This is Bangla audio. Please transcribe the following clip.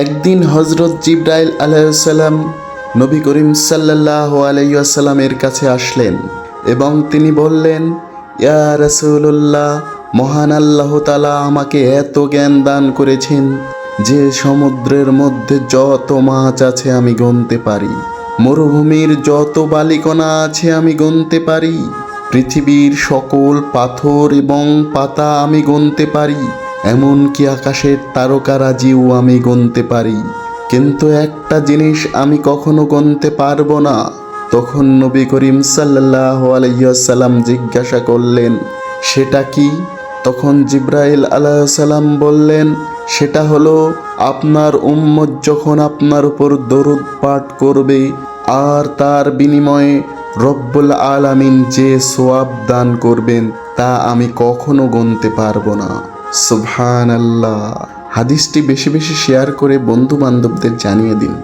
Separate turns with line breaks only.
একদিন হযরত জিবরাইল আলাইহিস সালাম নবী করিম সাল্লাল্লাহু আলাইহি ওয়াসাল্লামের কাছে আসলেন এবং তিনি বললেন, ইয়া রাসূলুল্লাহ, মহান আল্লাহ তাআলা আমাকে এত জ্ঞান দান করেছেন যে সমুদ্রের মধ্যে যত মাছ আছে আমি গুনতে পারি, মরুভূমির যত বালিকণা আছে আমি গুনতে পারি, পৃথিবীর সকল পাথর এবং পাতা আমি গুনতে পারি, এমনকি আকাশের তারকারাজিও আমি গুনতে পারি, কিন্তু একটা জিনিস আমি কখনো গুনতে পারবো না। তখন নবী করিম সাল্লাল্লাহু আলাইহি ওয়াসাল্লাম জিজ্ঞাসা করলেন, সেটা কি? তখন জিবরাইল আলাইহিস সালাম বললেন, সেটা হলো আপনার উম্মত যখন আপনার উপর দরুদ পাঠ করবে আর তার বিনিময়ে রব্বুল আলামিন যে সওয়াব দান করবেন তা আমি কখনো গুনতে পারবো না। সুবহানাল্লাহ। হাদিসটি বেশি বেশি শেয়ার করে বন্ধু বান্ধবদের জানিয়ে দিন।